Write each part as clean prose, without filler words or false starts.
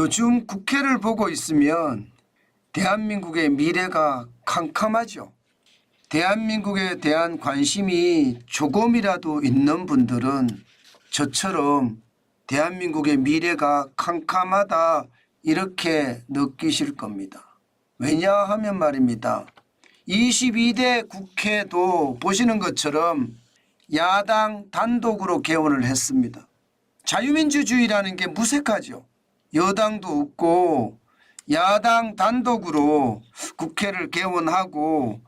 요즘 국회를 보고 있으면 대한민국의 미래가 캄캄하죠. 대한민국에 대한 관심이 조금이라도 있는 분들은 저처럼 대한민국의 미래가 캄캄하다 이렇게 느끼실 겁니다. 왜냐하면 말입니다. 22대 국회도 보시는 것처럼 야당 단독으로 개원을 했습니다. 자유민주주의라는 게 무색하죠. 여당도 없고 야당 단독으로 국회를 개원하고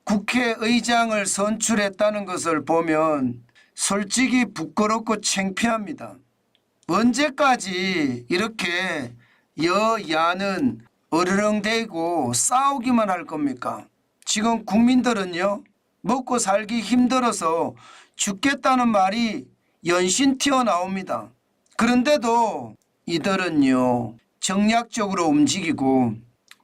국회의장을 선출했다는 것을 보면 솔직히 부끄럽고 창피합니다. 언제까지 이렇게 여야는 어르렁대고 싸우기만 할 겁니까? 지금 국민들은요, 먹고 살기 힘들어서 죽겠다는 말이 연신 튀어나옵니다. 그런데도 이들은요, 정략적으로 움직이고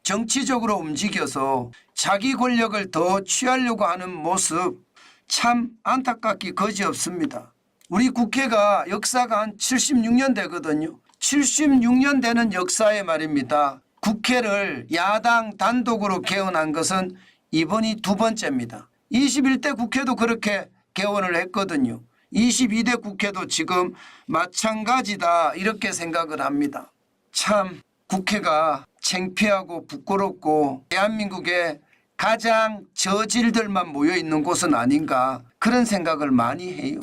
정치적으로 움직여서 자기 권력을 더 취하려고 하는 모습 참 안타깝기 거지없습니다. 우리 국회가 역사가 한 76년 되거든요. 76년 되는 역사에 말입니다. 국회를 야당 단독으로 개원한 것은 이번이 두 번째입니다. 21대 국회도 그렇게 개원을 했거든요. 22대 국회도 지금 마찬가지다 이렇게 생각을 합니다. 참 국회가 창피하고 부끄럽고 대한민국에 가장 저질들만 모여있는 곳은 아닌가 그런 생각을 많이 해요.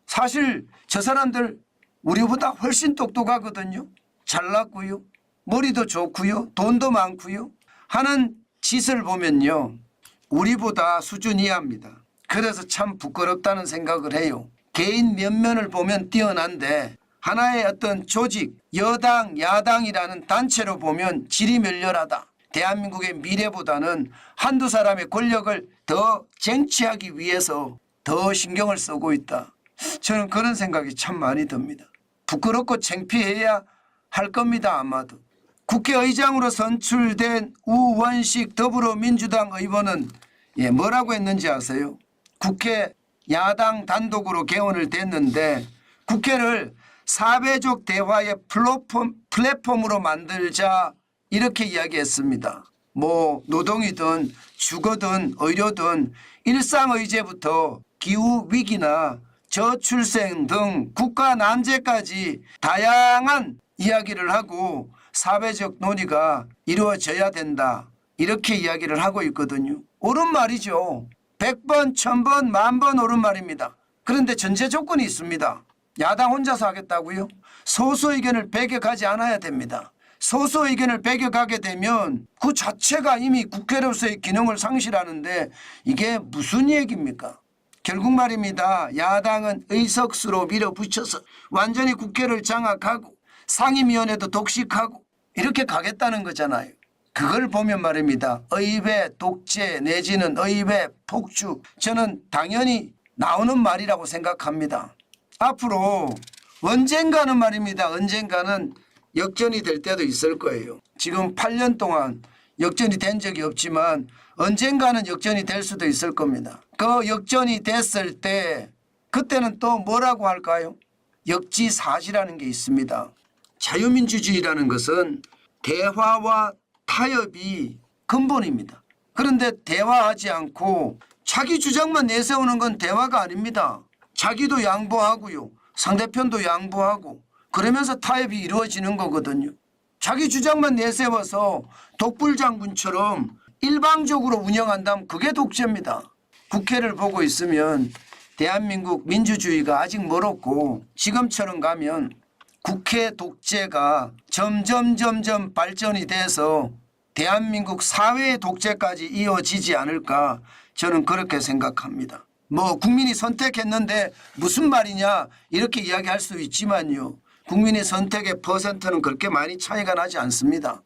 사실 저 사람들 우리보다 훨씬 똑똑하거든요. 잘났고요. 머리도 좋고요. 돈도 많고요. 하는 짓을 보면요. 우리보다 수준 이하입니다. 그래서 참 부끄럽다는 생각을 해요. 개인 면면을 보면 뛰어난데 하나의 어떤 조직, 여당, 야당이라는 단체로 보면 질이 멸렬하다. 대한민국의 미래보다는 한두 사람의 권력을 더 쟁취하기 위해서 더 신경을 쓰고 있다. 저는 그런 생각이 참 많이 듭니다. 부끄럽고 창피해야 할 겁니다. 아마도. 국회의장으로 선출된 우원식 더불어민주당 의원은 뭐라고 했는지 아세요? 국회 야당 단독으로 개원을 됐는데 국회를 사회적 대화의 플랫폼으로 만들자 이렇게 이야기했습니다. 뭐 노동이든 주거든 의료든 일상의제부터 기후위기나 저출생 등 국가 난제까지 다양한 이야기를 하고 사회적 논의가 이루어져야 된다. 이렇게 이야기를 하고 있거든요. 옳은 말이죠. 100번, 1000번, 10,000번 옳은 말입니다. 그런데 전제 조건이 있습니다. 야당 혼자서 하겠다고요? 소수 의견을 배격하지 않아야 됩니다. 소수 의견을 배격하게 되면 그 자체가 이미 국회로서의 기능을 상실하는데 이게 무슨 얘기입니까? 결국 말입니다. 야당은 의석수로 밀어붙여서 완전히 국회를 장악하고 상임위원회도 독식하고 이렇게 가겠다는 거잖아요. 그걸 보면 말입니다. 의회 독재 내지는 의회 폭주 저는 당연히 나오는 말이라고 생각합니다. 앞으로 언젠가는 말입니다. 언젠가는 역전이 될 때도 있을 거예요. 지금 8년 동안 역전이 된 적이 없지만 언젠가는 역전이 될 수도 있을 겁니다. 그 역전이 됐을 때 그때는 또 뭐라고 할까요? 역지사지라는 게 있습니다. 자유민주주의라는 것은 대화와 타협이 근본입니다. 그런데 대화하지 않고 자기 주장만 내세우는 건 대화가 아닙니다. 자기도 양보하고요. 상대편도 양보하고 그러면서 타협이 이루어지는 거거든요. 자기 주장만 내세워서 독불장군처럼 일방적으로 운영한다면 그게 독재입니다. 국회를 보고 있으면 대한민국 민주주의가 아직 멀었고 지금처럼 가면 국회 독재가 점점 발전이 돼서 대한민국 사회의 독재까지 이어지지 않을까 저는 그렇게 생각합니다. 뭐 국민이 선택했는데 무슨 말이냐 이렇게 이야기할 수 있지만요. 국민의 선택의 퍼센트는 그렇게 많이 차이가 나지 않습니다.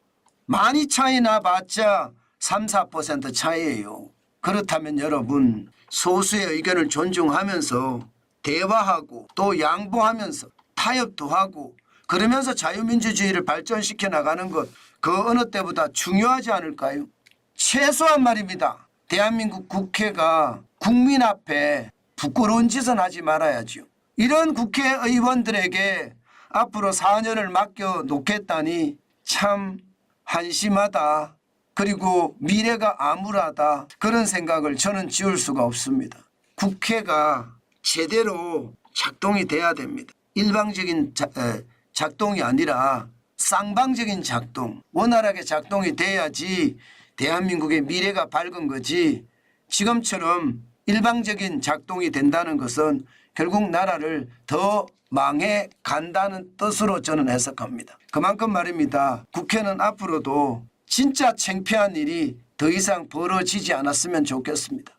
많이 차이 나봤자 3, 4% 차이예요. 그렇다면 여러분 소수의 의견을 존중하면서 대화하고 또 양보하면서 타협도 하고 그러면서 자유민주주의를 발전시켜 나가는 것 그 어느 때보다 중요하지 않을까요? 최소한 말입니다. 대한민국 국회가 국민 앞에 부끄러운 짓은 하지 말아야죠. 이런 국회의원들에게 앞으로 4년을 맡겨놓겠다니 참 한심하다. 그리고 미래가 암울하다. 그런 생각을 저는 지울 수가 없습니다. 국회가 제대로 작동이 돼야 됩니다. 일방적인 작동이 아니라 쌍방적인 작동, 원활하게 작동이 돼야지 대한민국의 미래가 밝은 거지, 지금처럼 일방적인 작동이 된다는 것은 결국 나라를 더 망해 간다는 뜻으로 저는 해석합니다. 그만큼 말입니다. 국회는 앞으로도 진짜 창피한 일이 더 이상 벌어지지 않았으면 좋겠습니다.